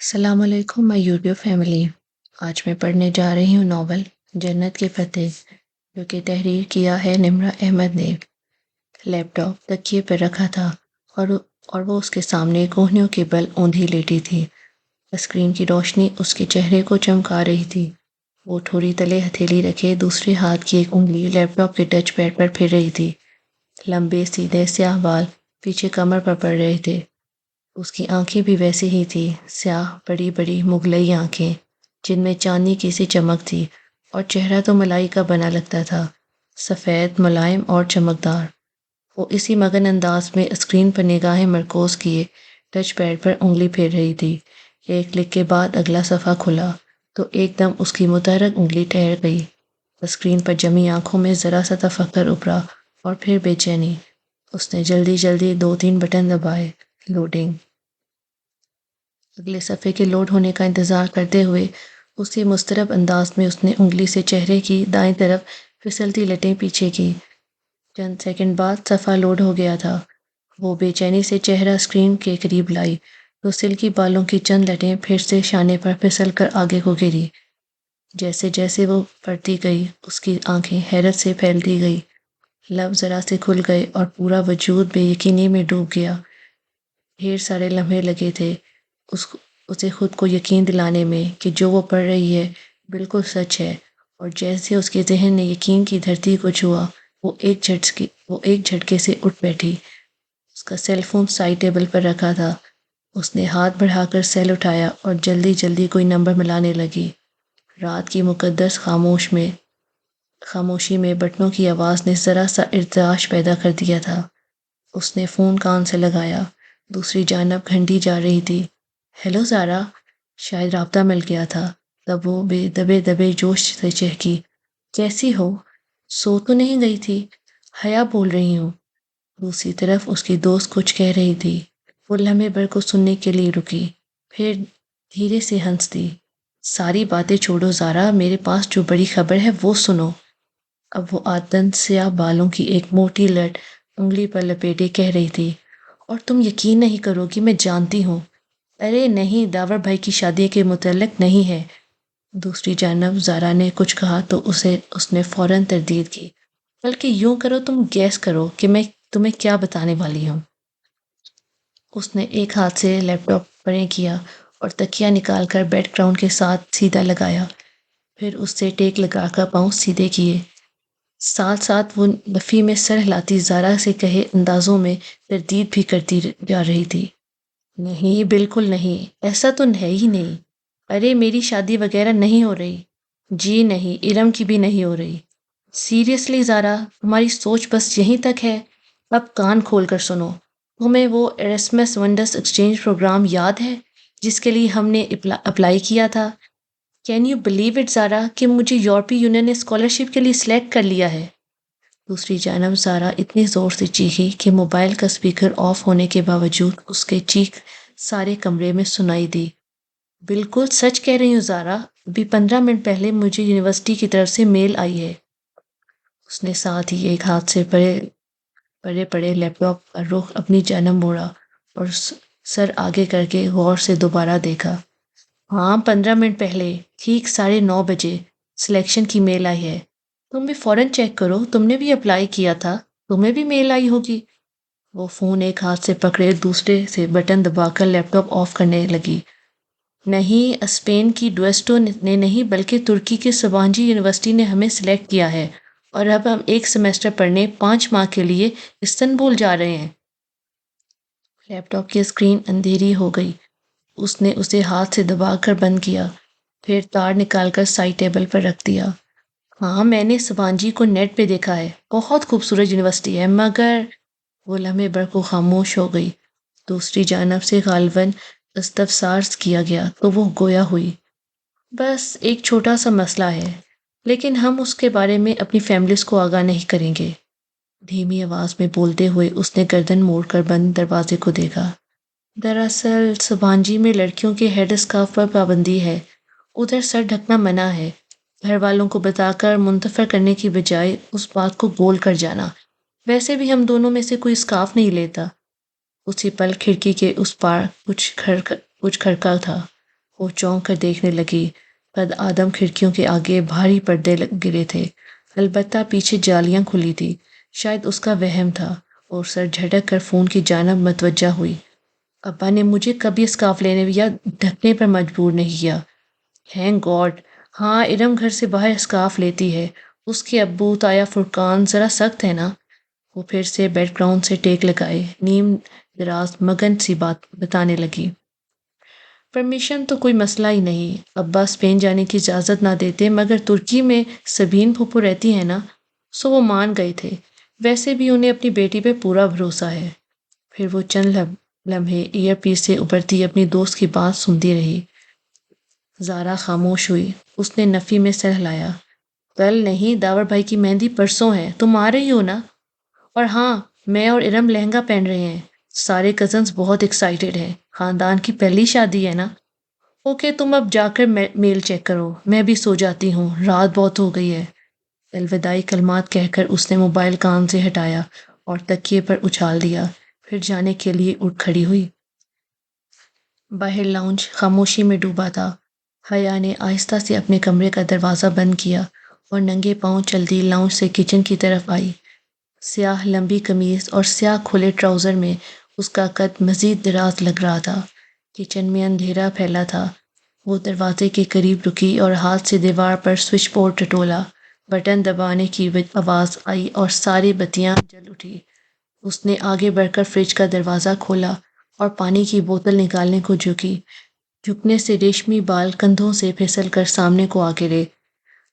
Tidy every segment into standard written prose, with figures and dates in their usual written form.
السلام علیکم مائی YouTube family. آج میں پڑھنے جا رہی ہوں ناول جنت کے فتح، جو کہ تحریر کیا ہے نمرہ احمد نے۔ لیپ ٹاپ تکیے پر رکھا تھا اور وہ اس کے سامنے کوہنیوں کے بل اوندھی لیٹی تھی۔ اسکرین کی روشنی اس کے چہرے کو چمکا رہی تھی۔ وہ ٹھوڑی تلے ہتھیلی رکھے دوسرے ہاتھ کی ایک انگلی لیپ ٹاپ کے ٹچ پیڈ پر پھر رہی تھی۔ لمبے سیدھے سیاہ بال پیچھے کمر پر پڑ رہے تھے۔ اس کی آنکھیں بھی ویسی ہی تھی، سیاہ بڑی بڑی مغلئی آنکھیں جن میں چاندنی کی سی چمک تھی، اور چہرہ تو ملائی کا بنا لگتا تھا، سفید ملائم اور چمکدار۔ وہ اسی مگن انداز میں اسکرین پر نگاہیں مرکوز کیے ٹچ پیڈ پر انگلی پھیر رہی تھی۔ ایک کلک کے بعد اگلا صفحہ کھلا تو ایک دم اس کی متحرک انگلی ٹھہر گئی۔ اسکرین پر جمی آنکھوں میں ذرا سا تفکر ابھرا اور پھر بے چینی۔ اس نے جلدی جلدی 2-3 بٹن دبائے۔ لوڈنگ۔ اگلے صفحے کے لوڈ ہونے کا انتظار کرتے ہوئے اسی مضطرب انداز میں اس نے انگلی سے چہرے کی دائیں طرف پھسلتی لٹیں پیچھے کی۔ چند سیکنڈ بعد صفحہ لوڈ ہو گیا تھا۔ وہ بے چینی سے چہرہ اسکرین کے قریب لائی تو سلکی بالوں کی چند لٹیں پھر سے شانے پر پھسل کر آگے کو گری۔ جیسے جیسے وہ پڑھتی گئی اس کی آنکھیں حیرت سے پھیلتی گئی، لب ذرا سے کھل گئے اور پورا وجود بے یقینی میں ڈوب گیا۔ ڈھیر سارے لمحے لگے تھے اسے خود کو یقین دلانے میں کہ جو وہ پڑھ رہی ہے بالکل سچ ہے، اور جیسے اس کے ذہن نے یقین کی دھرتی کو چھوا، وہ ایک جھٹکے سے اٹھ بیٹھی۔ اس کا سیل فون سائڈ ٹیبل پر رکھا تھا۔ اس نے ہاتھ بڑھا کر سیل اٹھایا اور جلدی جلدی کوئی نمبر ملانے لگی۔ رات کی مقدس خاموشی میں بٹنوں کی آواز نے ذرا سا ارتعاش پیدا کر دیا تھا۔ اس نے فون کان سے لگایا۔ دوسری جانب گھنٹی جا رہی تھی۔ ہیلو زارا، شاید رابطہ مل گیا تھا۔ تب وہ دبے دبے جوش سے چہکی، کیسی ہو؟ سو تو نہیں گئی تھی؟ حیا بول رہی ہوں۔ دوسری طرف اس کی دوست کچھ کہہ رہی تھی۔ وہ لمحے بھر کو سننے کے لیے رکی، پھر دھیرے سے ہنس دی۔ ساری باتیں چھوڑو زارا، میرے پاس جو بڑی خبر ہے وہ سنو۔ اب وہ عادتاً سیاہ بالوں کی ایک موٹی لٹ انگلی پر لپیٹے کہہ رہی تھی، اور تم یقین نہیں کرو گی، میں جانتی ہوں۔ ارے نہیں، داور بھائی کی شادی کے متعلق نہیں ہے۔ دوسری جانب زارا نے کچھ کہا تو اس نے فوراً تردید کی، بلکہ یوں کرو، تم گیس کرو کہ میں تمہیں کیا بتانے والی ہوں۔ اس نے ایک ہاتھ سے لیپ ٹاپ پریں کیا اور تکیہ نکال کر بیک گراؤنڈ کے ساتھ سیدھا لگایا، پھر اس سے ٹیک لگا کر پاؤں سیدھے کیے۔ ساتھ ساتھ وہ نفی میں سر ہلاتی زارا سے کہے اندازوں میں تردید بھی کرتی جا رہی تھی۔ نہیں، بالکل نہیں، ایسا تو ہے ہی نہیں۔ ارے میری شادی وغیرہ نہیں ہو رہی۔ جی نہیں، ارم کی بھی نہیں ہو رہی۔ سیریسلی زارا، تمہاری سوچ بس یہیں تک ہے؟ اب کان کھول کر سنو۔ تمہیں وہ ایراسمس ونڈس ایکسچینج پروگرام یاد ہے جس کے لیے ہم نے اپلائی کیا تھا؟ کین یو بلیو اٹ زارا کہ مجھے یورپی یونین نے اسکالرشپ کے لیے سلیکٹ کر لیا ہے؟ دوسری جانب زارا اتنی زور سے چیخی کہ موبائل کا اسپیکر آف ہونے کے باوجود اس کے چیخ سارے کمرے میں سنائی دی۔ بالکل سچ کہہ رہی ہوں زارا، ابھی 15 منٹ پہلے مجھے یونیورسٹی کی طرف سے میل آئی ہے۔ اس نے ساتھ ہی ایک ہاتھ سے پڑے لیپ ٹاپ کا رخ اپنی جانب موڑا اور سر آگے کر کے غور سے دوبارہ دیکھا۔ ہاں، 15 منٹ پہلے، ٹھیک 9:30 بجے سلیکشن کی میل آئی ہے۔ تم بھی فوراً چیک کرو، تم نے بھی اپلائی کیا تھا، تمہیں بھی میل آئی ہوگی۔ وہ فون ایک ہاتھ سے پکڑے دوسرے سے بٹن دبا کر لیپ ٹاپ آف کرنے لگی۔ نہیں، اسپین کی ڈویسٹو نے نہیں بلکہ ترکی کی سبانجی یونیورسٹی نے ہمیں سلیکٹ کیا ہے، اور اب ہم ایک سیمسٹر پڑھنے 5 ماہ کے لیے استنبول جا رہے ہیں۔ لیپ ٹاپ کی اسکرین اندھیری ہو گئی۔ اس نے اسے ہاتھ سے دبا کر بند کیا، پھر تار نکال کر سائڈ ٹیبل پر رکھ دیا۔ ہاں، میں نے سبانجی کو نیٹ پہ دیکھا ہے، بہت خوبصورت یونیورسٹی ہے، مگر… وہ لمحے بھر کو خاموش ہو گئی۔ دوسری جانب سے غالباً استفسار کیا گیا تو وہ گویا ہوئی۔ بس ایک چھوٹا سا مسئلہ ہے، لیکن ہم اس کے بارے میں اپنی فیملیز کو آگاہ نہیں کریں گے۔ دھیمی آواز میں بولتے ہوئے اس نے گردن موڑ کر بند دروازے کو دیکھا۔ دراصل سبانجی میں لڑکیوں کے ہیڈ اسکارف پر پابندی ہے، ادھر سر ڈھکنا منع ہے۔ گھر والوں کو بتا کر منتفر کرنے کی بجائے اس بات کو گول کر جانا۔ ویسے بھی ہم دونوں میں سے کوئی اسکارف نہیں لیتا۔ اسی پل کھڑکی کے اس پار کچھ کھڑکا تھا۔ وہ چونک کر دیکھنے لگی۔ قد آدم کھڑکیوں کے آگے بھاری پردے گرے تھے، البتہ پیچھے جالیاں کھلی تھی۔ شاید اس کا وہم تھا، اور سر جھٹک کر فون کی جانب متوجہ ہوئی۔ ابا نے مجھے کبھی اسکارف لینے یا ڈھکنے پر مجبور نہیں کیا۔ Thank God. ہاں، ارم گھر سے باہر اسکارف لیتی ہے۔ اس کے ابو تایا فرقان ذرا سخت ہے نا۔ وہ پھر سے بیک گراؤنڈ سے ٹیک لگائے نیم دراز مگن سی بات بتانے لگی۔ پرمیشن تو کوئی مسئلہ ہی نہیں۔ ابا اسپین جانے کی اجازت نہ دیتے، مگر ترکی میں سبین پھوپھو رہتی ہے نا، سو وہ مان گئے تھے۔ ویسے بھی انہیں اپنی بیٹی پہ پورا بھروسہ ہے۔ پھر وہ چند لمحے ایئر پیس سے ابھرتی اپنی دوست کی بات سنتی رہی۔ زارا خاموش ہوئی۔ اس نے نفی میں سر ہلایا۔ کل نہیں، داور بھائی کی مہندی پرسوں ہے، تم آ رہی ہو نا؟ اور ہاں، میں اور ارم لہنگا پہن رہے ہیں۔ سارے کزنز بہت ایکسائٹیڈ ہیں، خاندان کی پہلی شادی ہے نا۔ اوکے، تم اب جا کر میل چیک کرو، میں بھی سو جاتی ہوں، رات بہت ہو گئی ہے۔ الوداعی کلمات کہہ کر اس نے موبائل کان سے ہٹایا اور تکیے پر اچھال دیا، پھر جانے کے لیے اٹھ کھڑی ہوئی۔ باہر لاؤنج خاموشی میں ڈوبا تھا۔ حیا نے آہستہ سے اپنے کمرے کا دروازہ بند کیا اور ننگے پاؤں چلتی لاؤنج سے کچن کی طرف آئی۔ سیاہ لمبی قمیض اور سیاہ کھلے ٹراؤزر میں اس کا قد مزید دراز لگ رہا تھا۔ کچن میں اندھیرا پھیلا تھا۔ وہ دروازے کے قریب رکی اور ہاتھ سے دیوار پر سوئچ بورڈ ٹٹولا۔ بٹن دبانے کی آواز آئی اور ساری بتیاں جل اٹھی۔ اس نے آگے بڑھ کر فریج کا دروازہ کھولا اور پانی کی بوتل نکالنے کو جھکی۔ جھکنے سے ریشمی بال کندھوں سے پھسل کر سامنے کو آ گرے۔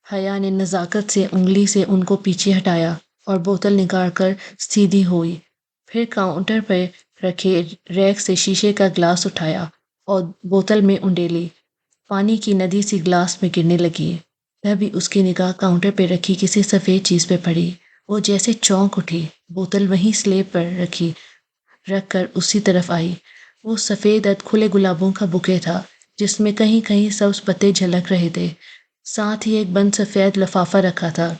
حیا نے نزاکت سے انگلی سے ان کو پیچھے ہٹایا اور بوتل نکال کر سیدھی ہوئی۔ پھر کاؤنٹر پر رکھے ریک سے شیشے کا گلاس اٹھایا اور بوتل میں انڈیلی۔ پانی کی ندی سی گلاس میں گرنے لگی۔ تبھی اس کی نگاہ کاؤنٹر پہ رکھی کسی سفید چیز پہ پڑی۔ وہ جیسے چونک اٹھی، بوتل وہیں سلیب پر رکھ کر اسی طرف آئی۔ وہ سفید کھلے گلابوں کا بکے تھا، جس میں کہیں کہیں سبز پتے جھلک رہے تھے، ساتھ ہی ایک بند سفید لفافہ رکھا تھا۔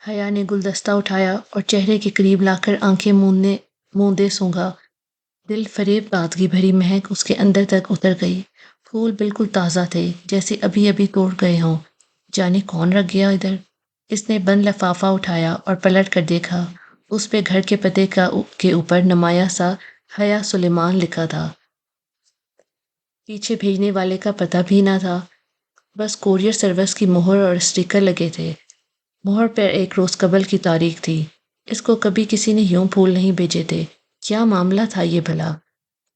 حیا نے گلدستہ اٹھایا اور چہرے کے قریب لا کر آنکھیں موندے سونگھا۔ دل فریب تازگی بھری مہک اس کے اندر تک اتر گئی۔ پھول بالکل تازہ تھے، جیسے ابھی ابھی توڑ گئے ہوں۔ جانے کون رکھ گیا ادھر؟ اس نے بند لفافہ اٹھایا اور پلٹ کر دیکھا۔ اس پہ گھر کے پتے کے اوپر نمایاں سا حیا سلیمان لکھا تھا۔ پیچھے بھیجنے والے کا پتہ بھی نہ تھا، بس کوریئر سروس کی مہر اور اسٹیکر لگے تھے۔ مہر پر 1 روز قبل کی تاریخ تھی۔ اس کو کبھی کسی نے یوں پھول نہیں بھیجے تھے۔ کیا معاملہ تھا یہ بھلا؟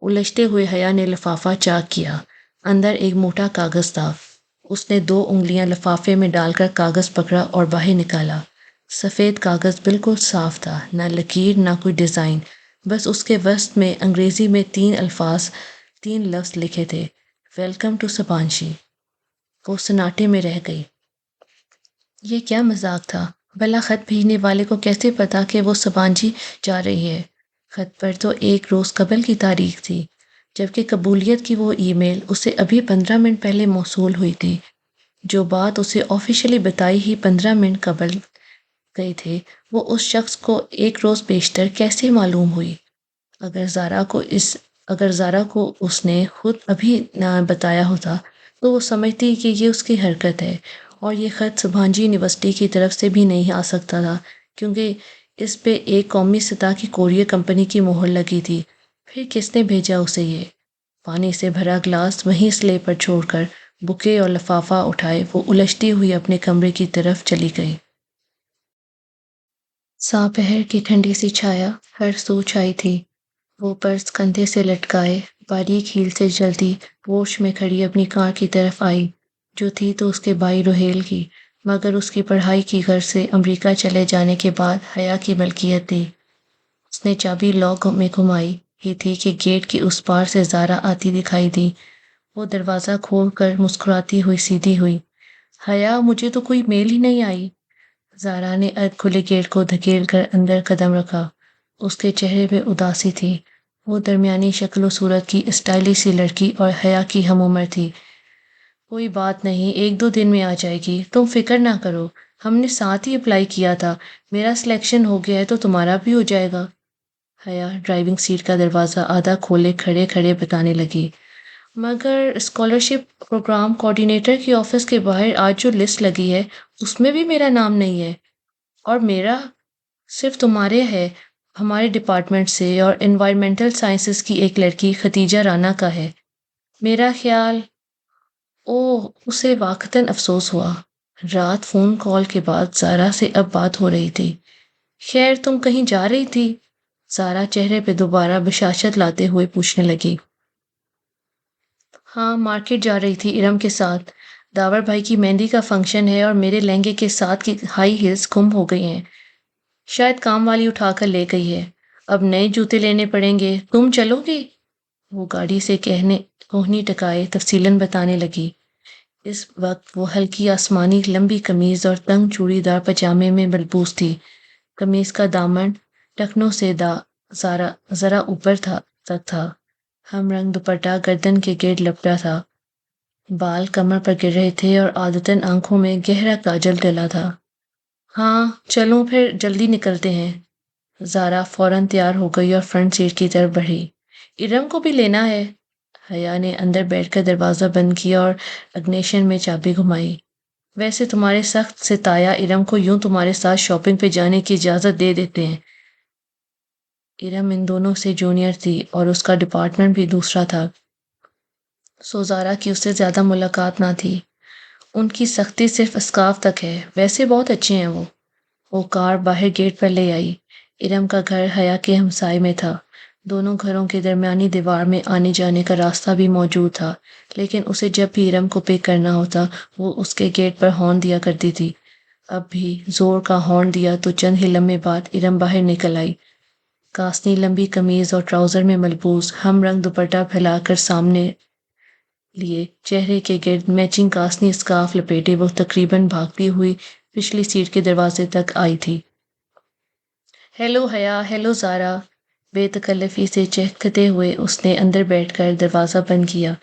الجھتے ہوئے حیا نے لفافہ چاک کیا۔ اندر ایک موٹا کاغذ تھا۔ اس نے 2 انگلیاں لفافے میں ڈال کر کاغذ پکڑا اور باہر نکالا۔ سفید کاغذ بالکل صاف تھا، نہ لکیر نہ کوئی ڈیزائن، بس اس کے وسط میں انگریزی میں 3 لفظ لکھے تھے، ویلکم ٹو سبانشی۔ وہ سناٹے میں رہ گئی۔ یہ کیا مذاق تھا؟ بھلا خط بھیجنے والے کو کیسے پتا کہ وہ سبانشی جا رہی ہے؟ خط پر تو 1 روز قبل کی تاریخ تھی، جبکہ قبولیت کی وہ ای میل اسے ابھی 15 منٹ پہلے موصول ہوئی تھی۔ جو بات اسے آفیشلی بتائی ہی 15 منٹ قبل گئے تھے، وہ اس شخص کو 1 روز بیشتر کیسے معلوم ہوئی؟ اگر زارا کو اس نے خود ابھی نہ بتایا ہوتا تو وہ سمجھتی کہ یہ اس کی حرکت ہے، اور یہ خط سبھانجی یونیورسٹی کی طرف سے بھی نہیں آ سکتا تھا، کیونکہ اس پہ ایک قومی سطح کی کوریئر کمپنی کی مہر لگی تھی۔ پھر کس نے بھیجا اسے یہ؟ پانی سے بھرا گلاس وہیں سلیب پر چھوڑ کر بکے اور لفافہ اٹھائے وہ الجھتی ہوئی اپنے کمرے کی طرف چلی گئی۔ ساپہر کی ٹھنڈی سی چھایا ہر سو چھائی تھی۔ وہ پرس کندھے سے لٹکائے باریک ہیل سے جلدی پورچ میں کھڑی اپنی کار کی طرف آئی، جو تھی تو اس کے بھائی روہیل کی، مگر اس کی پڑھائی کی غرض سے امریکہ چلے جانے کے بعد حیا کی ملکیت تھی۔ اس نے چابی لاک میں گھمائی ہی تھی کہ گیٹ کی اس پار سے زارا آتی دکھائی دی۔ وہ دروازہ کھول کر مسکراتی ہوئی سیدھی ہوئی۔ حیا، مجھے تو کوئی میل ہی نہیں آئی۔ زارا نے کھلے گیٹ کو دھکیل کر اندر قدم رکھا۔ اس کے چہرے پہ اداسی تھی۔ وہ درمیانی شکل و صورت کی اسٹائلش سی لڑکی اور حیا کی ہم عمر تھی۔ کوئی بات نہیں، 1-2 دن میں آ جائے گی، تم فکر نہ کرو، ہم نے ساتھ ہی اپلائی کیا تھا، میرا سلیکشن ہو گیا ہے تو تمہارا بھی ہو جائے گا۔ حیا ڈرائیونگ سیٹ کا دروازہ آدھا کھولے کھڑے کھڑے بتانے لگی۔ مگر اسکالرشپ پروگرام کوآرڈینیٹر کی آفس کے باہر آج جو لسٹ لگی ہے اس میں بھی میرا نام نہیں ہے، اور میرا صرف تمہارے ہے، ہمارے ڈپارٹمنٹ سے، اور انوائرمنٹل سائنسز کی ایک لڑکی ختیجہ رانا کا ہے۔ میرا خیال اوہ، اسے واقعتاً افسوس ہوا۔ رات فون کال کے بعد زارا سے اب بات ہو رہی تھی۔ خیر تم کہیں جا رہی تھی؟ زارا چہرے پہ دوبارہ بشاشت لاتے ہوئے پوچھنے لگی۔ ہاں، مارکیٹ جا رہی تھی ارم کے ساتھ۔ داور بھائی کی مہندی کا فنکشن ہے اور میرے لہنگے کے ساتھ کی ہائی ہیلز گم ہو گئی ہیں، شاید کام والی اٹھا کر لے گئی ہے۔ اب نئے جوتے لینے پڑیں گے، تم چلو گی؟ وہ گاڑی سے کوہنی ٹکائے تفصیلاً بتانے لگی۔ اس وقت وہ ہلکی آسمانی لمبی قمیض اور تنگ چوڑی دار پجامے میں ملبوس تھی۔ قمیض کا دامن ٹکنوں سے ذرا اوپر تک تھا۔ ہم رنگ دوپٹہ گردن کے گرد لپٹا تھا، بال کمر پر گر رہے تھے اور عادتاً آنکھوں میں گہرا کاجل ڈلا تھا۔ ہاں چلو پھر جلدی نکلتے ہیں۔ زارا فوراً تیار ہو گئی اور فرنٹ سیٹ کی طرف بڑھی۔ ارم کو بھی لینا ہے؟ حیا نے اندر بیٹھ کر دروازہ بند کیا اور اگنیشن میں چابی گھمائی۔ ویسے تمہارے سخت سے تایا ارم کو یوں تمہارے ساتھ شاپنگ پہ جانے کی اجازت دے دیتے ہیں۔ ارم ان دونوں سے جونیئر تھی اور اس کا ڈپارٹمنٹ بھی دوسرا تھا، سو زارا کی اس سے زیادہ ملاقات نہ تھی۔ ان کی سختی صرف اسکارف تک ہے، ویسے بہت اچھے ہیں وہ کار باہر گیٹ پر لے آئی۔ ارم کا گھر حیا کے ہمسائے میں تھا، دونوں گھروں کے درمیانی دیوار میں آنے جانے کا راستہ بھی موجود تھا، لیکن اسے جب بھی ارم کو پک کرنا ہوتا وہ اس کے گیٹ پر ہارن دیا کرتی تھی۔ اب بھی زور کا ہارن دیا تو چند ہی لمحے بعد ارم باہر نکل آئی، کاسنی لمبی قمیض اور ٹراؤزر میں ملبوس، ہم رنگ دوپٹہ پھیلا کر سامنے لیے، چہرے کے گرد میچنگ کاسنی اسکارف لپیٹے وہ تقریباً بھاگتی ہوئی پچھلی سیٹ کے دروازے تک آئی تھی۔ ہیلو حیا، ہیلو زارا، بے تکلفی سے چہکتے ہوئے اس نے اندر بیٹھ کر دروازہ بند کیا۔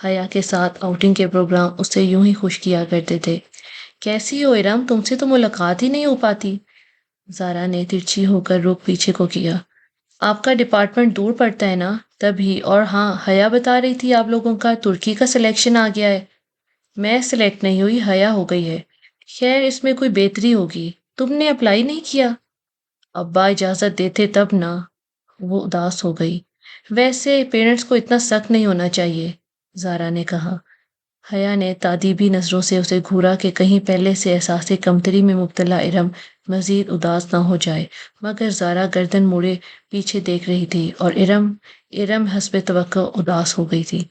حیا کے ساتھ آؤٹنگ کے پروگرام اسے یوں ہی خوش کیا کرتے تھے۔ کیسی ہو ارم، تم سے تو ملاقات ہی نہیں ہو پاتی۔ زارا نے ترچھی ہو کر رخ پیچھے کو کیا۔ آپ کا ڈپارٹمنٹ دور پڑتا ہے نا، تبھی۔ اور ہاں، حیا بتا رہی تھی آپ لوگوں کا ترکی کا سلیکشن آ گیا ہے۔ میں سلیکٹ نہیں ہوئی، حیا ہو گئی ہے۔ خیر اس میں کوئی بہتری ہوگی، تم نے اپلائی نہیں کیا؟ ابا اجازت دیتے تب نا۔ وہ اداس ہو گئی۔ ویسے پیرنٹس کو اتنا سخت نہیں ہونا چاہیے، زارا نے کہا۔ حیا نے تادیبی نظروں سے اسے گھورا کہ کہیں پہلے سے احساس کمتری میں مبتلا ارم مزید اداس نہ ہو جائے، مگر زارا گردن موڑے پیچھے دیکھ رہی تھی اور ارم حسب توقع اداس ہو گئی تھی۔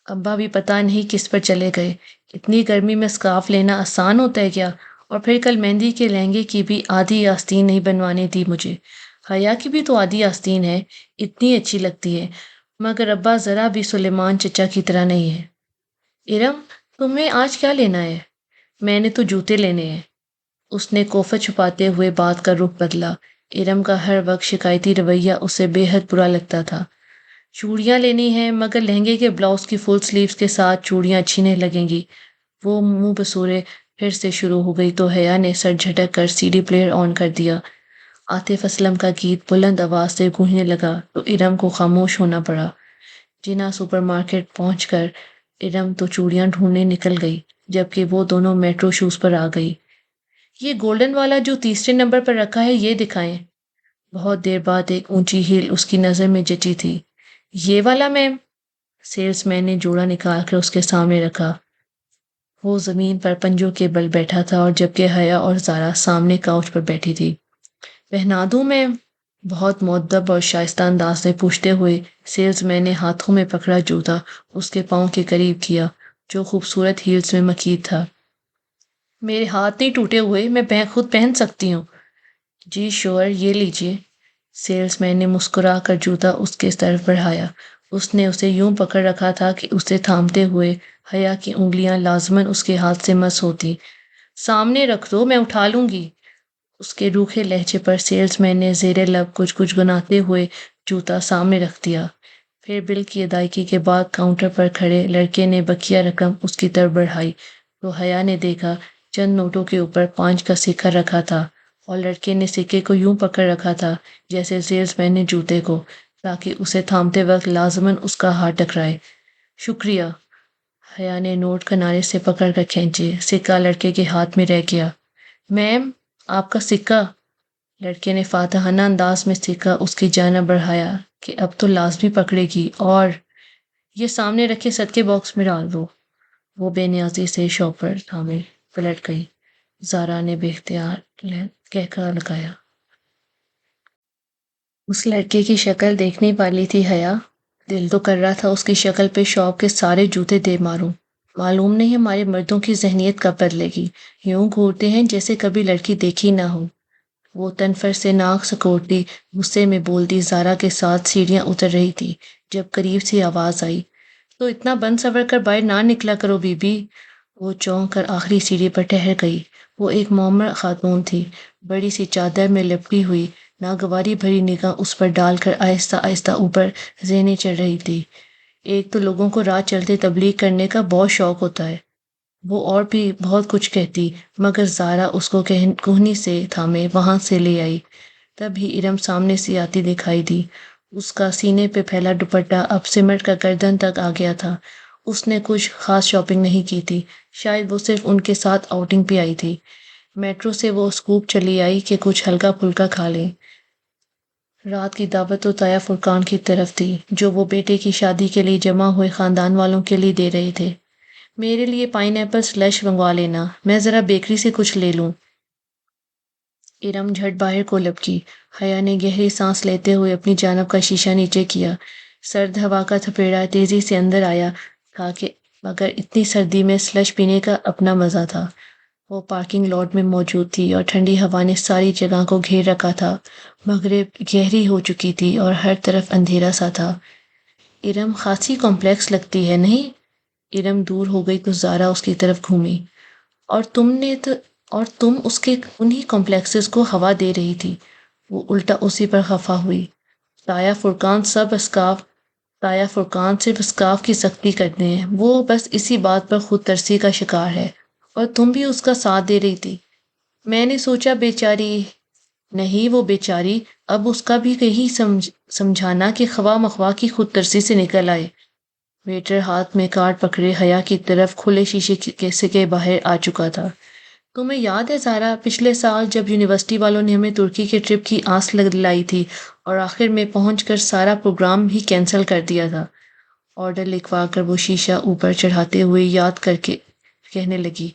ابا بھی پتہ نہیں کس پر چلے گئے، اتنی گرمی میں اسکارف لینا آسان ہوتا ہے کیا؟ اور پھر کل مہندی کے لہنگے کی بھی آدھی آستین نہیں بنوانے دی مجھے۔ حیا کی بھی تو آدھی آستین ہے، اتنی اچھی لگتی ہے، مگر ابا ذرا بھی سلیمان چچا کی طرح نہیں ہے۔ ارم تمہیں آج کیا لینا ہے؟ میں نے تو جوتے لینے ہیں۔ اس نے کوفت چھپاتے ہوئے بات کا رخ بدلا۔ ارم کا ہر وقت شکایتی رویہ اسے بے حد برا لگتا تھا۔ چوڑیاں لینی ہیں، مگر لہنگے کے بلاؤز کی فل سلیوز کے ساتھ چوڑیاں اچھی نہیں لگیں گی۔ وہ منہ بسورے پھر سے شروع ہو گئی تو حیا نے سر جھٹک کر سی ڈی پلیئر آن کر دیا۔ عاطف اسلم کا گیت بلند آواز سے گونجنے لگا تو ارم کو خاموش ہونا پڑا۔ جنا سپر مارکیٹ پہنچ کر ارم تو چوڑیاں ڈھونڈنے نکل گئی، جبکہ وہ دونوں میٹرو شوز پر آ گئی۔ یہ گولڈن والا جو تیسرے نمبر پر رکھا ہے یہ دکھائیں۔ بہت دیر بعد ایک اونچی ہیل اس کی نظر میں جچی تھی۔ یہ والا میم؟ سیلز مین نے جوڑا نکال کر اس کے سامنے رکھا۔ وہ زمین پر پنجوں کے بل بیٹھا تھا اور جبکہ حیا اور زارا سامنے کاؤچ پر بیٹھی تھی۔ پہنا دوں میم؟ بہت مؤدب اور شائستہ انداز سے پوچھتے ہوئے سیلز مین نے ہاتھوں میں پکڑا جوتا اس کے پاؤں کے قریب کیا جو خوبصورت ہیلز میں مکید تھا۔ میرے ہاتھ نہیں ٹوٹے ہوئے، میں خود پہن سکتی ہوں۔ جی شور، یہ لیجئے۔ سیلز مین نے مسکرا کر جوتا اس کے طرف بڑھایا۔ اس نے اسے یوں پکڑ رکھا تھا کہ اسے تھامتے ہوئے حیا کی انگلیاں لازماً اس کے ہاتھ سے مس ہوتی۔ سامنے رکھ دو، میں اٹھا لوں گی۔ اس کے روکھے لہجے پر سیلز مین نے زیر لب کچھ گنگناتے ہوئے جوتا سامنے رکھ دیا۔ پھر بل کی ادائیگی کے بعد کاؤنٹر پر کھڑے لڑکے نے بقیہ رقم اس کی طرف بڑھائی تو حیا نے دیکھا چند نوٹوں کے اوپر 5 کا سکہ رکھا تھا اور لڑکے نے سکے کو یوں پکڑ رکھا تھا جیسے سیلز مین نے جوتے کو۔ تاکہ اسے تھامتے وقت لازماً اس کا ہاتھ ٹکرائے۔ شکریہ۔ حیا نے نوٹ کنارے سے پکڑ کر کھینچے، سکہ لڑکے کے ہاتھ میں رہ گیا۔ میم، آپ کا سکہ۔ لڑکے نے فاتحانہ انداز میں سکہ اس کی جانب بڑھایا کہ اب تو لازمی پکڑے گی، اور یہ سامنے رکھے صدقے باکس میں ڈال دو۔ وہ بے نیازی سے شاپر تھامے پلٹ گئی۔ زارا نے بے اختیار کہکا لگایا۔ اس لڑکے کی شکل دیکھنے والی تھی حیا۔ دل تو کر رہا تھا اس کی شکل پہ شاپ کے سارے جوتے دے ماروں۔ معلوم نہیں ہمارے مردوں کی ذہنیت کب بدلے گی، یوں گھورتے ہیں جیسے کبھی لڑکی دیکھی نہ ہو۔ وہ تنفر سے ناک سکوڑتی غصے میں بولتی زارا کے ساتھ سیڑھیاں اتر رہی تھی جب قریب سے آواز آئی، تو اتنا بن سور کر باہر نہ نکلا کرو بی بی۔ وہ چونک کر آخری سیڑھی پر ٹھہر گئی۔ وہ ایک معمر خاتون تھی، بڑی سی چادر میں لپٹی ہوئی، ناگواری بھری نگاہ اس پر ڈال کر آہستہ آہستہ اوپر زینے چڑھ رہی تھی۔ ایک تو لوگوں کو راہ چلتے تبلیغ کرنے کا بہت شوق ہوتا ہے، وہ اور بھی بہت کچھ کہتی، مگر زارا اس کو کوہنی سے تھامے وہاں سے لے آئی۔ تب ہی ارم سامنے سے آتی دکھائی دی۔ اس کا سینے پہ پھیلا دوپٹہ اب سمٹ کر گردن تک آ گیا تھا۔ اس نے کچھ خاص شاپنگ نہیں کی تھی، شاید وہ صرف ان کے ساتھ آؤٹنگ پہ آئی تھی۔ میٹرو سے وہ اسکوپ چلی آئی کہ کچھ ہلکا پھلکا کھا لیں۔ رات کی دعوت تو تایا فرقان کی طرف تھی، جو وہ بیٹے کی شادی کے لیے جمع ہوئے خاندان والوں کے لیے دے رہے تھے۔ میرے لیے پائن ایپل سلش منگوا لینا، میں ذرا بیکری سے کچھ لے لوں۔ ارم جھٹ باہر کو لپکی۔ حیا نے گہری سانس لیتے ہوئے اپنی جانب کا شیشہ نیچے کیا۔ سرد ہوا کا تھپیڑا تیزی سے اندر آیا تھا کہ مگر اتنی سردی میں سلش پینے کا اپنا مزہ تھا۔ وہ پارکنگ لاٹ میں موجود تھی اور ٹھنڈی ہوا نے ساری جگہ کو گھیر رکھا تھا۔ مغرب گہری ہو چکی تھی اور ہر طرف اندھیرا سا تھا۔ ارم خاصی کمپلیکس لگتی ہے نہیں؟ ارم دور ہو گئی تو زارا اس کی طرف گھومی۔ اور تم اس کے انہی کمپلیکسز کو ہوا دے رہی تھی۔ وہ الٹا اسی پر خفا ہوئی۔ تایا فرقان صرف اسکارف کی سختی کرتے ہیں، وہ بس اسی بات پر خود ترسی کا شکار ہے، اور تم بھی اس کا ساتھ دے رہی تھی۔ میں نے سوچا بیچاری نہیں، وہ بیچاری اب اس کا بھی کہیں سمجھانا کہ خواہ مخواہ کی خود ترسی سے نکل آئے۔ ویٹر ہاتھ میں کارڈ پکڑے حیا کی طرف کھلے شیشے سے کے باہر آ چکا تھا۔ تمہیں یاد ہے زارا، پچھلے سال جب یونیورسٹی والوں نے ہمیں ترکی کے ٹرپ کی آس دلائی تھی اور آخر میں پہنچ کر سارا پروگرام ہی کینسل کر دیا تھا؟ آرڈر لکھوا کر وہ شیشہ اوپر چڑھاتے ہوئے یاد کر کے کہنے لگی،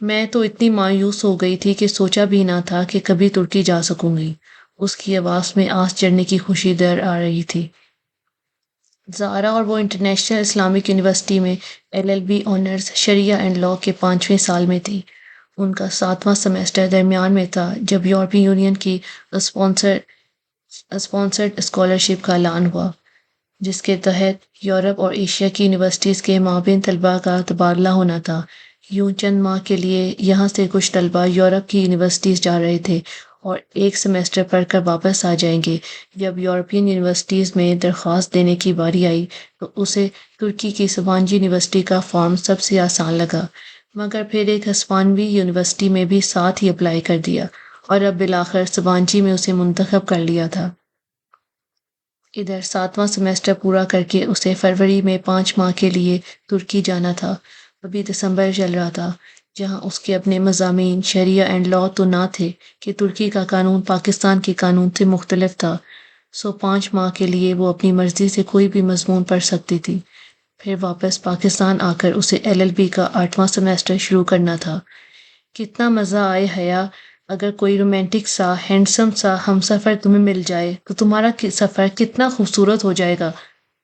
میں تو اتنی مایوس ہو گئی تھی کہ سوچا بھی نہ تھا کہ کبھی ترکی جا سکوں گی۔ اس کی آواز میں آنس چڑھنے کی خوشی در آ رہی تھی۔ زارا اور وہ انٹرنیشنل اسلامک یونیورسٹی میں LLB honours Shariah and law کے 5ویں سال میں تھی۔ ان کا 7واں سیمسٹر درمیان میں تھا جب یورپی یونین کی اسپانسرڈ اسکالرشپ کا اعلان ہوا، جس کے تحت یورپ اور ایشیا کی یونیورسٹیز کے مابین طلباء کا تبادلہ ہونا تھا۔ یوں چند ماہ کے لیے یہاں سے کچھ طلباء یورپ کی یونیورسٹیز جا رہے تھے اور ایک سیمسٹر پڑھ کر واپس آ جائیں گے۔ جب یورپین یونیورسٹیز میں درخواست دینے کی باری آئی تو اسے ترکی کی سوانجی یونیورسٹی کا فارم سب سے آسان لگا، مگر پھر ایک ہسپانوی یونیورسٹی میں بھی ساتھ ہی اپلائی کر دیا، اور اب بالآخر سوانجی میں اسے منتخب کر لیا تھا۔ ادھر 7واں سیمسٹر پورا کر کے اسے فروری میں 5 ماہ کے لیے ترکی جانا تھا۔ ابھی دسمبر چل رہا تھا، جہاں اس کے اپنے مضامین شریعہ اینڈ لاء تو نہ تھے کہ ترکی کا قانون پاکستان کے قانون سے مختلف تھا، سو 5 ماہ کے لیے وہ اپنی مرضی سے کوئی بھی مضمون پڑھ سکتی تھی۔ پھر واپس پاکستان آ کر اسے LLB کا 8واں سیمسٹر شروع کرنا تھا۔ کتنا مزہ آئے حیا، اگر کوئی رومانٹک سا ہینڈسم سا ہم سفر تمہیں مل جائے تو تمہارا سفر کتنا خوبصورت ہو جائے گا۔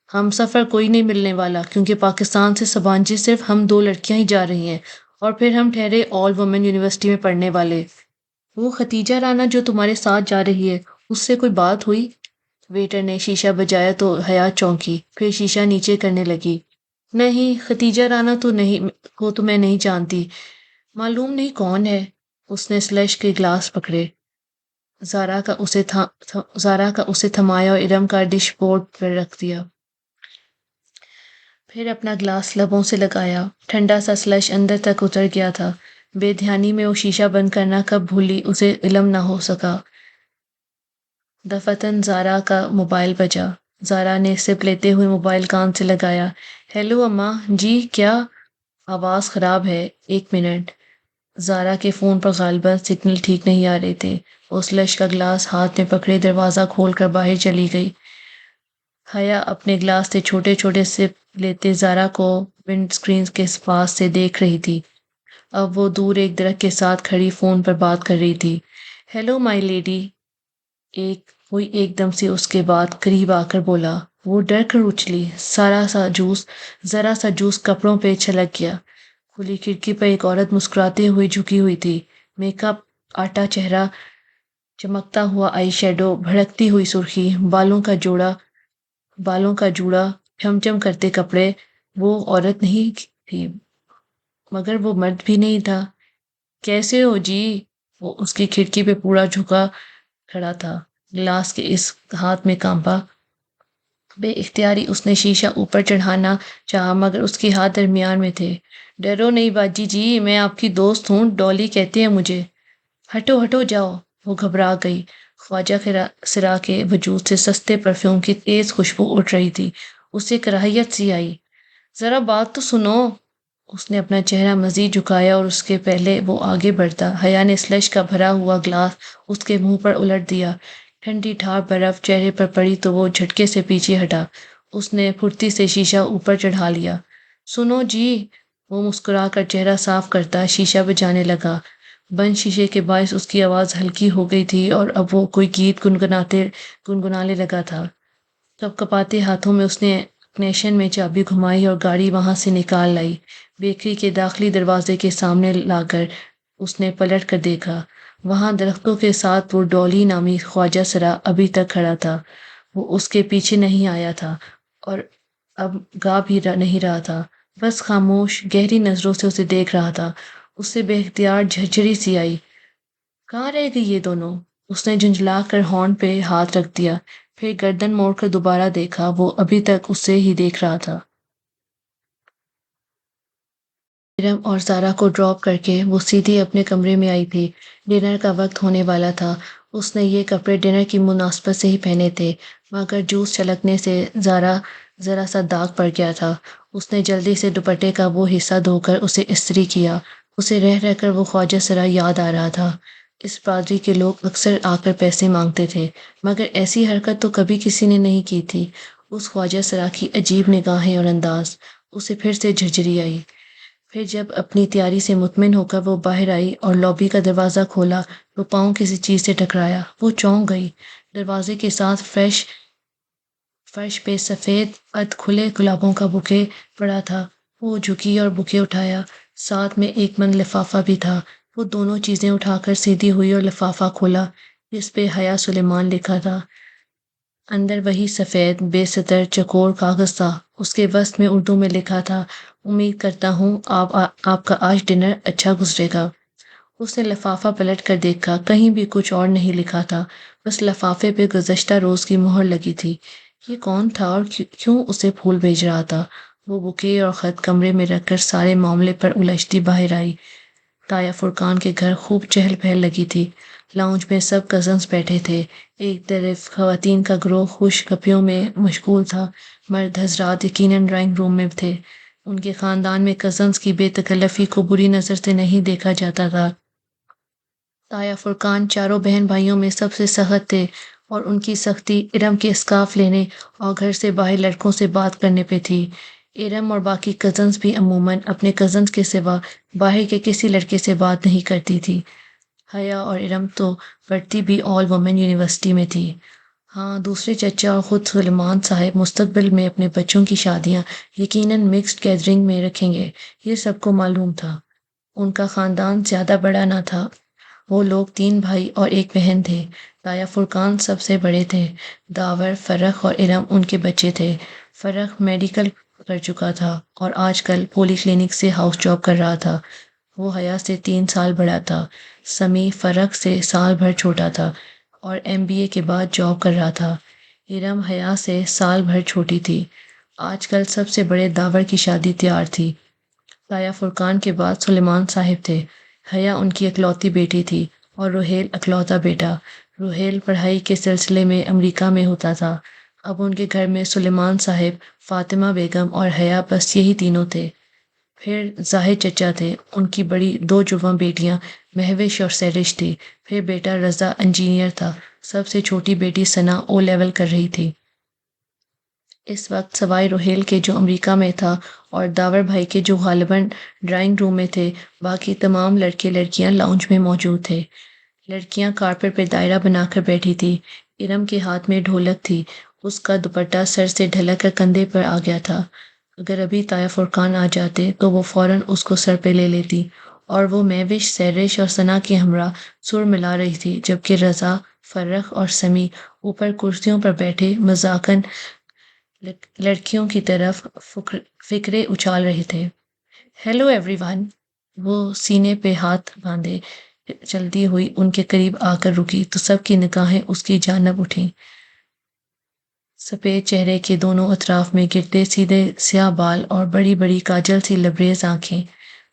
ہم سفر کوئی نہیں ملنے والا، کیونکہ پاکستان سے سوانجی صرف ہم 2 لڑکیاں ہی جا رہی ہیں، اور پھر ہم ٹھہرے آل وومن یونیورسٹی میں پڑھنے والے۔ وہ ختیجہ رانا جو تمہارے ساتھ جا رہی ہے، اس سے کوئی بات ہوئی؟ ویٹر نے شیشہ بجایا تو حیا چونکی، پھر شیشہ نیچے کرنے لگی۔ نہیں، ختیجہ رانا تو میں نہیں جانتی، معلوم نہیں کون ہے۔ اس نے سلش کے گلاس پکڑے، زارا کا اسے تھمایا اور ارم کا ڈش بورڈ پر رکھ دیا۔ پھر اپنا گلاس لبوں سے لگایا۔ ٹھنڈا سا سلش اندر تک اتر گیا تھا۔ بے دھیانی میں وہ شیشہ بند کرنا کب بھولی اسے علم نہ ہو سکا۔ دفتن زارا کا موبائل بجا۔ زارا نے سپ لیتے ہوئے موبائل کان سے لگایا۔ ہیلو اماں جی، کیا؟ آواز خراب ہے، 1 منٹ۔ زارا کے فون پر غالباً سگنل ٹھیک نہیں آ رہے تھے۔ وہ سلش کا گلاس ہاتھ میں پکڑے دروازہ کھول کر باہر چلی گئی۔ حیا اپنے گلاس سے چھوٹے چھوٹے سپ لیتے زارا کو ونڈ سکرین کے پاس سے دیکھ رہی تھی۔ اب وہ دور ایک درخت کے ساتھ کھڑی فون پر بات کر رہی تھی۔ ہیلو مائی لیڈی، کوئی ایک دم سے اس کے بعد قریب آ کر بولا۔ وہ ڈر کر اچھلی۔ ذرا سا جوس کپڑوں پہ چھلک گیا۔ کھلی کھڑکی پر ایک عورت مسکراتے ہوئے جھکی ہوئی تھی۔ میک اپ آٹا چہرہ، چمکتا ہوا آئی شیڈو، بھڑکتی ہوئی سرخی، بالوں کا جوڑا، چم کرتے کپڑے۔ وہ عورت نہیں تھی مگر وہ مرد بھی نہیں تھا۔ کیسے ہو جی؟ وہ اس کی کھڑکی پہ پورا جھکا کھڑا تھا، گلاس کے اس ہاتھ میں کانپا۔ بے اختیاری اس نے شیشہ اوپر چڑھانا چاہا مگر اس کے ہاتھ درمیان میں تھے۔ ڈرو نہیں باجی جی، میں آپ کی دوست ہوں، ڈالی کہتے ہیں مجھے۔ ہٹو جاؤ۔ وہ گھبرا گئی۔ خواجہ سرا کے وجود سے سستے پرفیوم کی تیز خوشبو اٹھ رہی تھی۔ اسے کراہیت سی آئی۔ ذرا بات تو سنو۔ اس نے اپنا چہرہ مزید جھکایا اور اس کے پہلے وہ آگے بڑھتا، حیا نے سلش کا بھرا ہوا گلاس اس کے منہ پر الٹ دیا۔ ٹھنڈی ٹھار برف چہرے پر پڑی تو وہ جھٹکے سے پیچھے ہٹا۔ اس نے پھرتی سے شیشہ اوپر چڑھا لیا۔ سنو جی، وہ مسکرا کر چہرہ صاف کرتا شیشہ بجانے لگا۔ بند شیشے کے باعث اس کی آواز ہلکی ہو گئی تھی اور اب وہ کوئی گیت گنگنانے لگا تھا۔ کپ کپاتے ہاتھوں میں اس نے اگنیشن میں چابی گھمائی اور گاڑی وہاں سے نکال لائی۔ بیکری کے داخلی دروازے کے سامنے لا کر اس نے پلٹ کر دیکھا۔ وہاں درختوں کے ساتھ وہ ڈولی نامی خواجہ سرا ابھی تک کھڑا تھا۔ وہ اس کے پیچھے نہیں آیا تھا اور اب گا بھی نہیں رہا تھا، بس خاموش گہری نظروں سے اسے دیکھ رہا تھا۔ اسے بے اختیار جھرجھری سی آئی۔ کہاں رہ گئی یہ دونوں؟ اس نے جھنجھلا کر ہارن پہ ہاتھ رکھ دیا، پھر گردن موڑ کر دوبارہ دیکھا۔ وہ ابھی تک اسے ہی دیکھ رہا تھا۔ ارم اور زارا کو ڈراپ کر کے وہ سیدھی اپنے کمرے میں آئی تھی۔ ڈنر کا وقت ہونے والا تھا۔ اس نے یہ کپڑے ڈنر کی مناسبت سے ہی پہنے تھے مگر جوس چھلکنے سے ذرا سا داغ پڑ گیا تھا۔ اس نے جلدی سے دوپٹے کا وہ حصہ دھو کر اسے استری کیا۔ اسے رہ کر وہ خواجہ سرا یاد آ رہا تھا۔ اس برادری کے لوگ اکثر آ کر پیسے مانگتے تھے مگر ایسی حرکت تو کبھی کسی نے نہیں کی تھی۔ اس خواجہ سرا کی عجیب نگاہیں اور انداز، اسے پھر سے جھرجھری آئی۔ پھر جب اپنی تیاری سے مطمئن ہو کر وہ باہر آئی اور لابی کا دروازہ کھولا تو پاؤں کسی چیز سے ٹکرایا۔ وہ چونک گئی۔ دروازے کے ساتھ فرش پہ سفید کھلے گلابوں کا بوکے پڑا تھا۔ وہ جھکی اور بوکے اٹھایا۔ ساتھ میں ایک بند لفافہ بھی تھا۔ وہ دونوں چیزیں اٹھا کر سیدھی ہوئی اور لفافہ کھولا جس پہ حیا سلیمان لکھا تھا۔ اندر وہی سفید بے ستر چوکور کاغذ تھا۔ اس کے وسط میں اردو میں لکھا تھا، امید کرتا ہوں آپ کا آج ڈنر اچھا گزرے گا۔ اس نے لفافہ پلٹ کر دیکھا، کہیں بھی کچھ اور نہیں لکھا تھا، بس لفافے پہ گزشتہ روز کی مہر لگی تھی۔ یہ کون تھا اور کیوں اسے پھول بھیج رہا تھا؟ وہ بوکے اور خط کمرے میں رکھ کر سارے معاملے پر الجھتی باہر آئی۔ تایا فرقان کے گھر خوب چہل پہل لگی تھی۔ لاؤنج میں سب کزنز بیٹھے تھے۔ ایک طرف خواتین کا گروہ خوش گپیوں میں مشغول تھا۔ مرد حضرات یقیناً ڈرائنگ روم میں تھے۔ ان کے خاندان میں کزنز کی بے تکلفی کو بری نظر سے نہیں دیکھا جاتا تھا۔ تایا فرقان چاروں بہن بھائیوں میں سب سے سخت تھے اور ان کی سختی ارم کے اسکارف لینے اور گھر سے باہر لڑکوں سے بات کرنے پہ تھی۔ ارم اور باقی کزنز بھی عموماً اپنے کزنز کے سوا باہر کے کسی لڑکے سے بات نہیں کرتی تھی۔ حیا اور ارم تو پڑھتی بھی آل وومن یونیورسٹی میں تھی۔ ہاں، دوسرے چچا اور خود سلیمان صاحب مستقبل میں اپنے بچوں کی شادیاں یقیناً مکسڈ گیدرنگ میں رکھیں گے، یہ سب کو معلوم تھا۔ ان کا خاندان زیادہ بڑا نہ تھا۔ وہ لوگ 3 بھائی اور 1 بہن تھے۔ تایا فرقان سب سے بڑے تھے۔ داور، فرخ اور ارم ان کے بچے تھے۔ فرخ میڈیکل کر چکا تھا اور آج کل پولی کلینک سے ہاؤس جاب کر رہا تھا۔ وہ حیا سے 3 سال بڑا تھا۔ سمی فرخ سے سال بھر چھوٹا تھا اور MBA کے بعد جاب کر رہا تھا۔ ارم حیا سے سال بھر چھوٹی تھی۔ آج کل سب سے بڑے داور کی شادی تیار تھی۔ تایا فرقان کے بعد سلیمان صاحب تھے۔ حیا ان کی اکلوتی بیٹی تھی اور روہیل اکلوتا بیٹا۔ روہیل پڑھائی کے سلسلے میں امریکہ میں ہوتا تھا۔ اب ان کے گھر میں سلیمان صاحب، فاطمہ بیگم اور حیا بس یہی تینوں تھے۔ پھر زاہد چچا تھے، ان کی بڑی دو جواں بیٹیاں مہوش اور سیرش تھی، پھر بیٹا رضا انجینئر تھا، سب سے چھوٹی بیٹی ثنا او لیول کر رہی تھی۔ اس وقت سوائے روہیل کے جو امریکہ میں تھا اور داور بھائی کے جو غالباً ڈرائنگ روم میں تھے، باقی تمام لڑکے لڑکیاں لاؤنج میں موجود تھے۔ لڑکیاں کارپٹ پہ دائرہ بنا کر بیٹھی تھی۔ ارم کے ہاتھ میں ڈھولک تھی، اس کا دوپٹہ سر سے ڈھلک کر کندھے پر آ گیا تھا۔ اگر ابھی طایا فرقان آ جاتے تو وہ فوراً اس کو سر پہ لے لیتی، اور وہ مہوش، سیرش اور ثنا کے ہمراہ سر ملا رہی تھی، جبکہ رضا، فرخ اور سمی اوپر کرسیوں پر بیٹھے مذاقاً لڑکیوں کی طرف فکرے اچھال رہے تھے۔ Hello every one! وہ سینے پہ ہاتھ باندھے چلتی ہوئی ان کے قریب آ کر رکی تو سب کی نگاہیں اس کی جانب اٹھیں۔ سفید چہرے کے دونوں اطراف میں گرتے سیدھے سیاہ بال اور بڑی بڑی کاجل سی لبریز آنکھیں،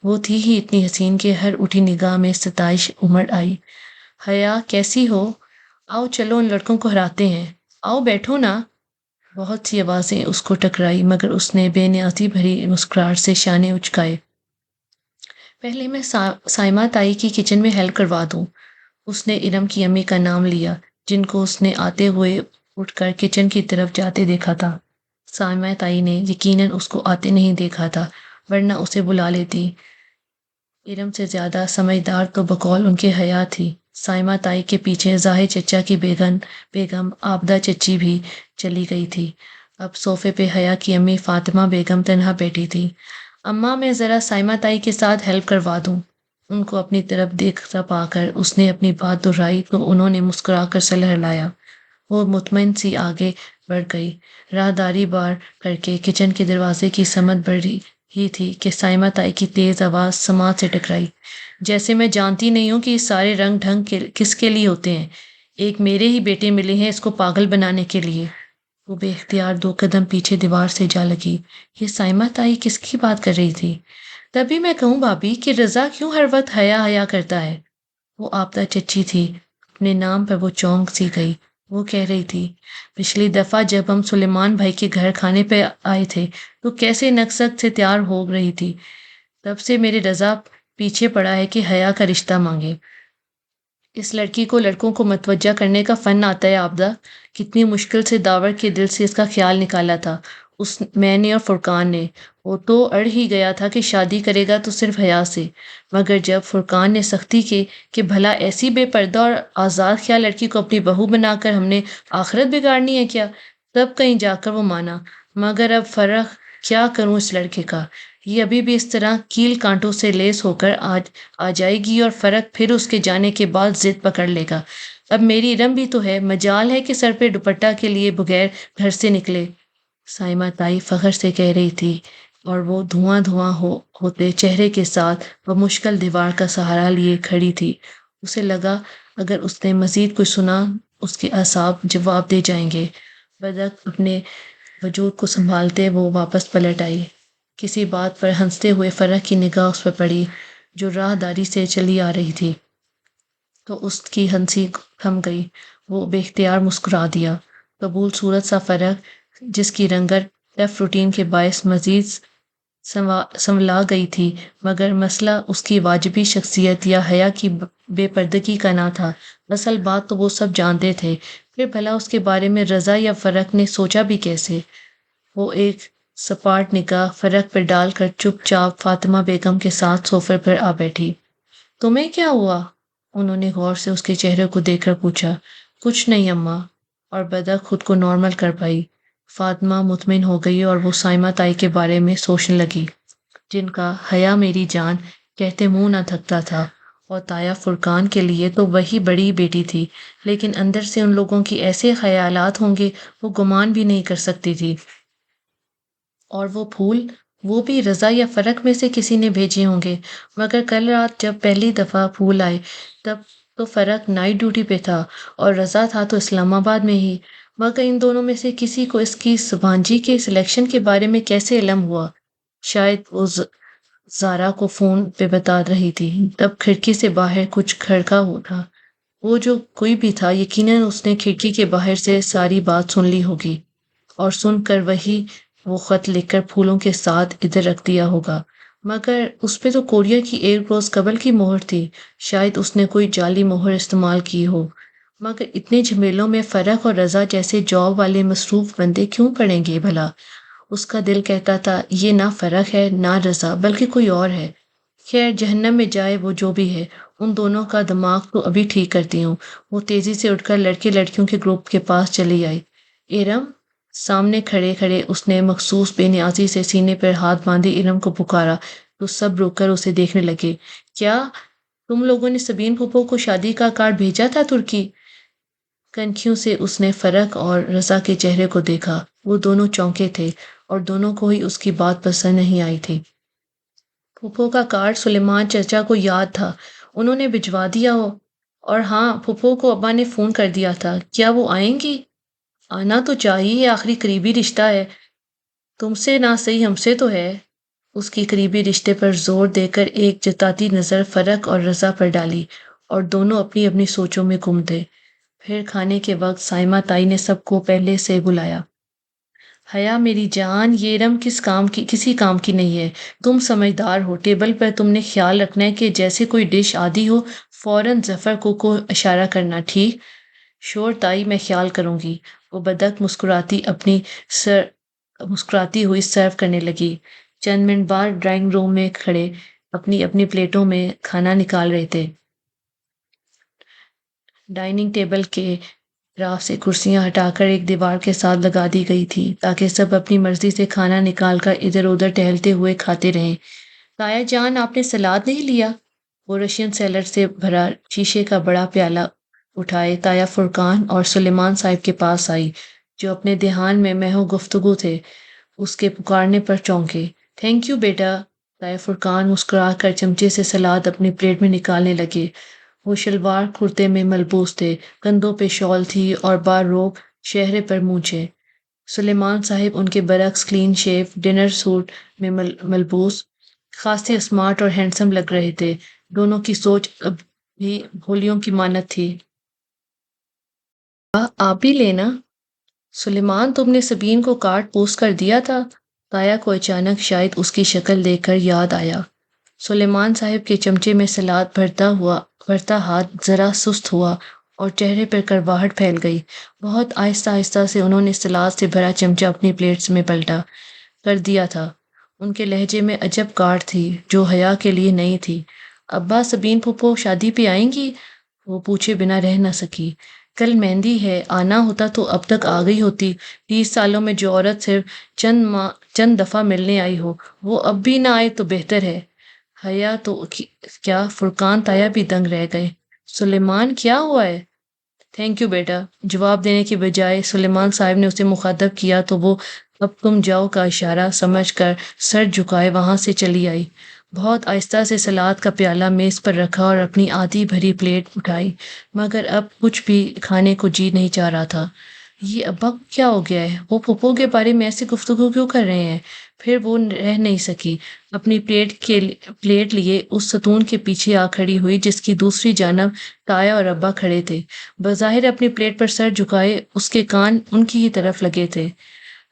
وہ تھی ہی اتنی حسین کہ ہر اٹھی نگاہ میں ستائش امڑ آئی۔ حیا کیسی ہو؟ آؤ چلو ان لڑکوں کو ہراتے ہیں، آؤ بیٹھو نا۔ بہت سی آوازیں اس کو ٹکرائی، مگر اس نے بے نیازی بھری مسکراہٹ سے شانے اچکائے۔ پہلے میں سائمہ تائی کی کچن میں ہیلپ کروا دوں۔ اس نے ارم کی امی کا نام لیا، جن کو اس نے آتے ہوئے اٹھ کر کچن کی طرف جاتے دیکھا تھا۔ سائمہ تائی نے یقیناً اس کو آتے نہیں دیکھا تھا، ورنہ اسے بلا لیتی۔ ارم سے زیادہ سمجھدار تو بقول ان کے حیا تھی۔ سائمہ تائی کے پیچھے زاہد چچا کی بیگم عابدہ چچی بھی چلی گئی تھی۔ اب صوفے پہ حیا کی امی فاطمہ بیگم تنہا بیٹھی تھی۔ اماں میں ذرا سائمہ تائی کے ساتھ ہیلپ کروا دوں۔ ان کو اپنی طرف دیکھتا پا کر اس نے اپنی بات دہرائی تو انہوں نے مسکرا کر سر ہلایا۔ وہ مطمئن سی آگے بڑھ گئی۔ راہداری بار کر کے کچن کے دروازے کی سمت بڑھ ہی تھی کہ سائمہ تائی کی تیز آواز سماعت سے ٹکرائی۔ جیسے میں جانتی نہیں ہوں کہ یہ سارے رنگ ڈھنگ کس کے لیے ہوتے ہیں۔ ایک میرے ہی بیٹے ملے ہیں اس کو پاگل بنانے کے لیے۔ وہ بے اختیار 2 قدم پیچھے دیوار سے جا لگی۔ یہ سائمہ تائی کس کی بات کر رہی تھی؟ تبھی میں کہوں بھابھی کہ رضا کیوں ہر وقت حیا حیا کرتا ہے؟ وہ عابدہ چچی تھی، اپنے نام پر وہ چونک سی گئی۔ وہ کہہ رہی تھی، پچھلی دفعہ جب ہم سلیمان بھائی کے گھر کھانے پہ آئے تھے تو کیسے نکست سے تیار ہو رہی تھی، تب سے میرے رضا پیچھے پڑا ہے کہ حیا کا رشتہ مانگے۔ اس لڑکی کو لڑکوں کو متوجہ کرنے کا فن آتا ہے عابدہ۔ کتنی مشکل سے داور کے دل سے اس کا خیال نکالا تھا میں نے اور فرقان نے۔ وہ تو اڑ ہی گیا تھا کہ شادی کرے گا تو صرف حیا سے، مگر جب فرقان نے سختی کی کہ بھلا ایسی بے پردہ اور آزاد خیال لڑکی کو اپنی بہو بنا کر ہم نے آخرت بگاڑنی ہے کیا، تب کہیں جا کر وہ مانا۔ مگر اب فرق کیا کروں اس لڑکے کا، یہ ابھی بھی اس طرح کیل کانٹوں سے لیس ہو کر آ جائے گی اور فرق پھر اس کے جانے کے بعد ضد پکڑ لے گا۔ اب میری ارم بھی تو ہے، مجال ہے کہ سر پہ دوپٹہ کے لیے بغیر گھر سے نکلے۔ سائمہ تائی فخر سے کہہ رہی تھی، اور وہ دھواں ہوتے چہرے کے ساتھ بمشکل دیوار کا سہارا لیے کھڑی تھی۔ اسے لگا اگر اس نے مزید کچھ سنا اس کے اعصاب جواب دے جائیں گے۔ بدک اپنے وجود کو سنبھالتے وہ واپس پلٹ آئی۔ کسی بات پر ہنستے ہوئے فرح کی نگاہ اس پر پڑی جو راہداری سے چلی آ رہی تھی، تو اس کی ہنسی تھم گئی۔ وہ بے اختیار مسکرا دیا۔ قبول صورت سا فرق، جس کی رنگت ٹف روٹین کے باعث مزید سنولا گئی تھی، مگر مسئلہ اس کی واجبی شخصیت یا حیا کی بے پردگی کا نہ تھا۔ اصل بات تو وہ سب جانتے تھے، پھر بھلا اس کے بارے میں رضا یا فرق نے سوچا بھی کیسے؟ وہ ایک سپاٹ نگاہ فرق پر ڈال کر چپ چاپ فاطمہ بیگم کے ساتھ صوفے پر آ بیٹھی۔ تمہیں کیا ہوا؟ انہوں نے غور سے اس کے چہرے کو دیکھ کر پوچھا۔ کچھ نہیں اماں، اور بدک خود کو نارمل کر پائی۔ فاطمہ مطمئن ہو گئی اور وہ سائمہ تائی کے بارے میں سوچنے لگی، جن کا حیا میری جان کہتے منہ نہ تھکتا تھا، اور طایا فرقان کے لیے تو وہی بڑی بیٹی تھی، لیکن اندر سے ان لوگوں کی ایسے خیالات ہوں گے وہ گمان بھی نہیں کر سکتی تھی۔ اور وہ پھول، وہ بھی رضا یا فرق میں سے کسی نے بھیجے ہوں گے، مگر کل رات جب پہلی دفعہ پھول آئے تب تو فرق نائٹ ڈیوٹی پہ تھا اور رضا تھا تو اسلام آباد میں ہی۔ مگر ان دونوں میں سے کسی کو اس کی سبھانجی کے سلیکشن کے بارے میں کیسے علم ہوا؟ شاید وہ زارا کو فون پہ بتا رہی تھی، تب کھڑکی سے باہر کچھ کھڑکا ہوا تھا۔ وہ جو کوئی بھی تھا، یقیناً اس نے کھڑکی کے باہر سے ساری بات سن لی ہوگی۔ اور سن کر وہی وہ خط لکھ کر پھولوں کے ساتھ ادھر رکھ دیا ہوگا، مگر اس پہ تو کوریا کی ایک روز قبل کی مہر تھی، شاید اس نے کوئی جعلی مہر استعمال کی ہو۔ مگر اتنے جھمیلوں میں فرح اور رضا جیسے جاب والے مصروف بندے کیوں پڑیں گے بھلا؟ اس کا دل کہتا تھا یہ نہ فرح ہے نہ رضا بلکہ کوئی اور ہے۔ خیر جہنم میں جائے وہ جو بھی ہے، ان دونوں کا دماغ تو ابھی ٹھیک کرتی ہوں۔ وہ تیزی سے اٹھ کر لڑکے لڑکیوں کے گروپ کے پاس چلی آئی۔ ارم، سامنے کھڑے کھڑے اس نے مخصوص بے نیازی سے سینے پر ہاتھ باندھے ارم کو پکارا تو سب رک کر اسے دیکھنے لگے۔ کیا تم لوگوں نے سبین پھوپھو کو شادی کا کارڈ بھیجا تھا ترکی؟ کنکھیوں سے اس نے فرق اور رضا کے چہرے کو دیکھا۔ وہ دونوں چونکے تھے اور دونوں کو ہی اس کی بات پسند نہیں آئی تھی۔ پھوپھو کا کارڈ سلیمان چچا کو یاد تھا، انہوں نے بھجوا دیا ہو۔ اور ہاں، پھوپھو کو ابا نے فون کر دیا تھا۔ کیا وہ آئیں گی؟ آنا تو چاہیے، آخری قریبی رشتہ ہے، تم سے نہ صحیح ہم سے تو ہے۔ اس کی قریبی رشتے پر زور دے کر ایک جتاتی نظر فرق اور رضا پر ڈالی اور دونوں اپنی اپنی سوچوں میں گم تھے۔ پھر کھانے کے وقت سائمہ تائی نے سب کو پہلے سے بلایا۔ حیا میری جان، یہ رم کسی کام کی نہیں ہے، تم سمجھدار ہو، ٹیبل پر تم نے خیال رکھنا ہے کہ جیسے کوئی ڈش آدھی ہو فوراً ظفر کو اشارہ کرنا، ٹھیک؟ شور تائی، میں خیال کروں گی۔ وہ بدک مسکراتی ہوئی سرو کرنے لگی۔ چند منٹ بعد ڈرائنگ روم میں کھڑے اپنی اپنی پلیٹوں میں کھانا نکال رہے تھے۔ ڈائننگ ٹیبل کے اطراف سے کرسیاں ہٹا کر ایک دیوار کے ساتھ لگا دی گئی تھی تاکہ سب اپنی مرضی سے کھانا نکال کر ادھر ادھر ٹہلتے ہوئے کھاتے رہیں۔ تایا جان، آپ نے سلاد نہیں لیا؟ وہ رشین سیلڈ سے بھرا شیشے کا بڑا پیالہ اٹھائے تایا فرقان اور سلیمان صاحب کے پاس آئی، جو اپنے دھیان میں محو گفتگو تھے۔ اس کے پکارنے پر چونکے۔ تھینک یو بیٹا۔ تایا فرقان مسکرا کر چمچے سے سلاد اپنی پلیٹ میں نکالنے لگے۔ وہ شلوار کرتے میں ملبوس تھے، کندھوں پہ شال تھی اور بار روب چہرے پر مونچھیں۔ سلیمان صاحب ان کے برعکس کلین شیو ڈنر سوٹ میں ملبوس خاصے اسمارٹ اور ہینڈسم لگ رہے تھے۔ دونوں کی سوچ اب بھی بھولیوں کی مانت تھی۔ آپ بھی لینا۔ سلیمان، تم نے سبین کو کارڈ پوسٹ کر دیا تھا؟ تایا کو اچانک شاید اس کی شکل دیکھ کر یاد آیا۔ سلیمان صاحب کے چمچے میں سلاد بھرتا ہاتھ ذرا سست ہوا اور چہرے پر کرواہٹ پھیل گئی۔ بہت آہستہ آہستہ سے انہوں نے سلاد سے بھرا چمچہ اپنی پلیٹس میں پلٹا کر دیا تھا۔ ان کے لہجے میں عجب کاٹ تھی جو حیا کے لیے نئی تھی۔ ابا، سبین پھوپھو شادی پہ آئیں گی؟ وہ پوچھے بنا رہ نہ سکی۔ کل مہندی ہے، آنا ہوتا تو اب تک آ گئی ہوتی۔ 30 سالوں میں جو عورت صرف چند دفعہ ملنے آئی ہو وہ اب بھی نہ آئے تو بہتر ہے۔ حیا تو کیا، فرقان تایا بھی دنگ رہ گئے۔ سلیمان، کیا ہوا ہے؟ تھینک یو بیٹا۔ جواب دینے کے بجائے سلیمان صاحب نے اسے مخاطب کیا تو وہ اب تم جاؤ کا اشارہ سمجھ کر سر جھکائے وہاں سے چلی آئی۔ بہت آہستہ سے سلاد کا پیالہ میز پر رکھا اور اپنی آدھی بھری پلیٹ اٹھائی، مگر اب کچھ بھی کھانے کو جی نہیں چاہ رہا تھا۔ یہ ابا کو کیا ہو گیا ہے؟ وہ پھوپھو کے بارے میں ایسی گفتگو کیوں کر رہے ہیں؟ پھر وہ رہ نہیں سکی، اپنی پلیٹ لیے اس ستون کے پیچھے آ کھڑی ہوئی جس کی دوسری جانب تایا اور ابا کھڑے تھے، بظاہر اپنی پلیٹ پر سر جھکائے، اس کے کان ان کی ہی طرف لگے تھے۔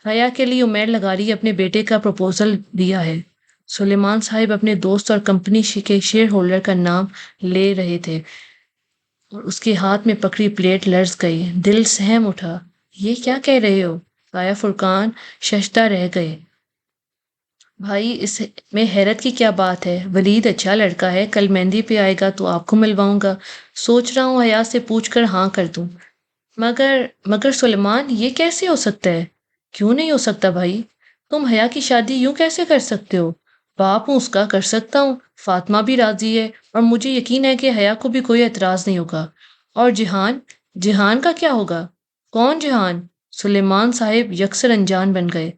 حیا کے لیے عمیر لغاری اپنے بیٹے کا پروپوزل دیا ہے۔ سلیمان صاحب اپنے دوست اور کمپنی کے شیئر ہولڈر کا نام لے رہے تھے اور اس کے ہاتھ میں پکڑی پلیٹ لرز گئی۔ دل سہم اٹھا۔ یہ کیا کہہ رہے ہو؟ تایا فرقان ششدر رہ گئے۔ بھائی، اس میں حیرت کی کیا بات ہے؟ ولید اچھا لڑکا ہے، کل مہندی پہ آئے گا تو آپ کو ملواؤں گا۔ سوچ رہا ہوں حیا سے پوچھ کر ہاں کر دوں۔ مگر سلیمان، یہ کیسے ہو سکتا ہے؟ کیوں نہیں ہو سکتا بھائی؟ تم حیا کی شادی یوں کیسے کر سکتے ہو؟ باپ ہوں اس کا، کر سکتا ہوں۔ فاطمہ بھی راضی ہے اور مجھے یقین ہے کہ حیا کو بھی کوئی اعتراض نہیں ہوگا۔ اور جہان کا کیا ہوگا؟ کون جہان؟ سلیمان صاحب یکسر انجان بن گئے۔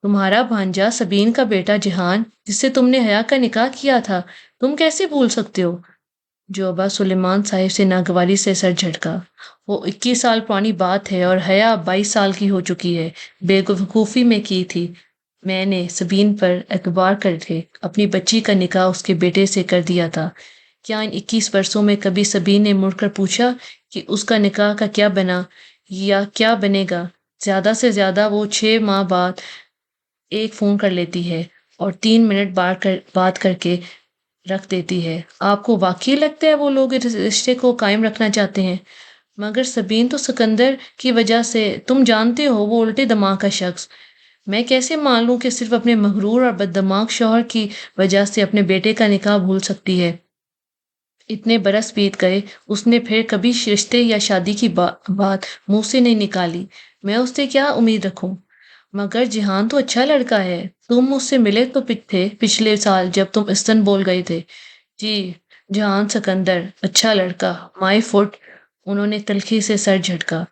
تمہارا بھانجا سبین کا بیٹا جہان، جس سے تم نے حیا کا نکاح کیا تھا، تم کیسے بھول سکتے ہو؟ جو ابا سلیمان صاحب سے ناگواری سے سر جھٹکا۔ وہ 21 سال پرانی بات ہے اور حیا اب 22 سال کی ہو چکی ہے۔ بے وقوفی میں کی تھی میں نے سبین پر اعتبار کر کے اپنی بچی کا نکاح اس کے بیٹے سے کر دیا تھا۔ کیا ان 21 برسوں میں کبھی سبین نے مڑ کر پوچھا کہ اس کا نکاح کا کیا بنا یا کیا بنے گا؟ زیادہ سے زیادہ وہ 6 ماہ بعد ایک فون کر لیتی ہے اور 3 منٹ بات کر کے رکھ دیتی ہے۔ آپ کو واقعی لگتا ہے وہ لوگ اس رشتے کو قائم رکھنا چاہتے ہیں؟ مگر سبین تو سکندر کی وجہ سے، تم جانتے ہو وہ الٹے دماغ کا شخص۔ میں کیسے مان لوں کہ صرف اپنے مغرور اور بد دماغ شوہر کی وجہ سے اپنے بیٹے کا نکاح بھول سکتی ہے؟ اتنے برس بیت گئے، اس نے پھر کبھی رشتے یا شادی کی بات منہ سے نہیں نکالی۔ میں اس سے کیا امید رکھوں؟ مگر جہان تو اچھا لڑکا ہے۔ تم مجھ سے ملے تو تھے پچھلے سال جب تم استنبول گئے تھے۔ جی، جہان سکندر، اچھا لڑکا، مائی فٹ۔ انہوں نے تلخی سے سر جھٹکا۔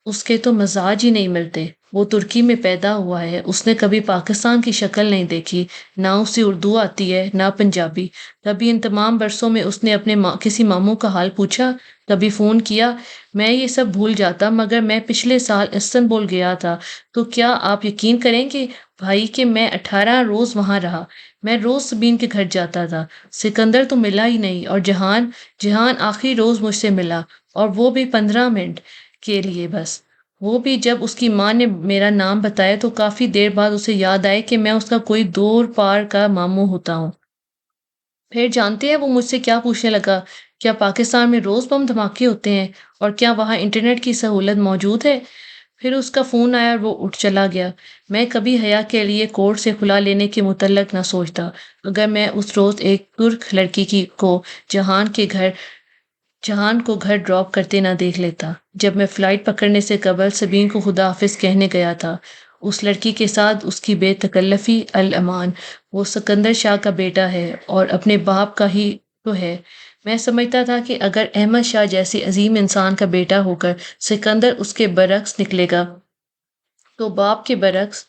اس کے تو مزاج ہی نہیں ملتے۔ وہ ترکی میں پیدا ہوا ہے، اس نے کبھی پاکستان کی شکل نہیں دیکھی، نہ اسے اردو آتی ہے نہ پنجابی۔ کبھی ان تمام برسوں میں اس نے اپنے کسی ماموں کا حال پوچھا، کبھی فون کیا؟ میں یہ سب بھول جاتا، مگر میں پچھلے سال استنبول گیا تھا تو کیا آپ یقین کریں گے بھائی کہ میں 18 روز وہاں رہا۔ میں روز سبین کے گھر جاتا تھا۔ سکندر تو ملا ہی نہیں، اور جہان آخری روز مجھ سے ملا، اور وہ بھی 15 منٹ کے لیے بس۔ وہ بھی جب اس کی ماں نے میرا نام بتایا تو کافی دیر بعد اسے یاد آئے کہ میں اس کا کوئی دور پار کا ماموں ہوتا ہوں۔ پھر جانتے ہیں وہ مجھ سے کیا پوچھنے لگا؟ کیا پاکستان میں روز بم دھماکے ہوتے ہیں؟ اور کیا وہاں انٹرنیٹ کی سہولت موجود ہے؟ پھر اس کا فون آیا اور وہ اٹھ چلا گیا۔ میں کبھی حیا کے لیے کورٹ سے کھلا لینے کے متعلق نہ سوچتا، اگر میں اس روز ایک ترک لڑکی کو جہان کو گھر ڈراپ کرتے نہ دیکھ لیتا، جب میں فلائٹ پکڑنے سے قبل سبین کو خدا حافظ کہنے گیا تھا۔ اس لڑکی کے ساتھ اس کی بے تکلفی الامان۔ وہ سکندر شاہ کا بیٹا ہے اور اپنے باپ کا ہی تو ہے۔ میں سمجھتا تھا کہ اگر احمد شاہ جیسی عظیم انسان کا بیٹا ہو کر سکندر اس کے برعکس نکلے گا تو باپ کے برعکس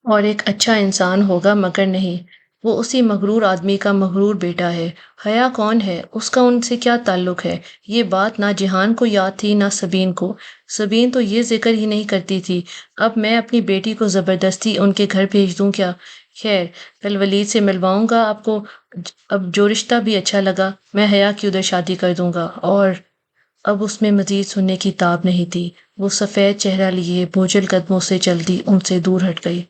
اور ایک اچھا انسان ہوگا، مگر نہیں، وہ اسی مغرور آدمی کا مغرور بیٹا ہے۔ حیا کون ہے؟ اس کا ان سے کیا تعلق ہے؟ یہ بات نہ جہان کو یاد تھی نہ سبین کو۔ سبین تو یہ ذکر ہی نہیں کرتی تھی۔ اب میں اپنی بیٹی کو زبردستی ان کے گھر بھیج دوں کیا؟ خیر، کل ولید سے ملواؤں گا آپ کو۔ اب جو رشتہ بھی اچھا لگا میں حیا کی ادھر شادی کر دوں گا۔ اور اب اس میں مزید سننے کی تاب نہیں تھی۔ وہ سفید چہرہ لیے بوجھل قدموں سے چلتی ان سے دور ہٹ گئی۔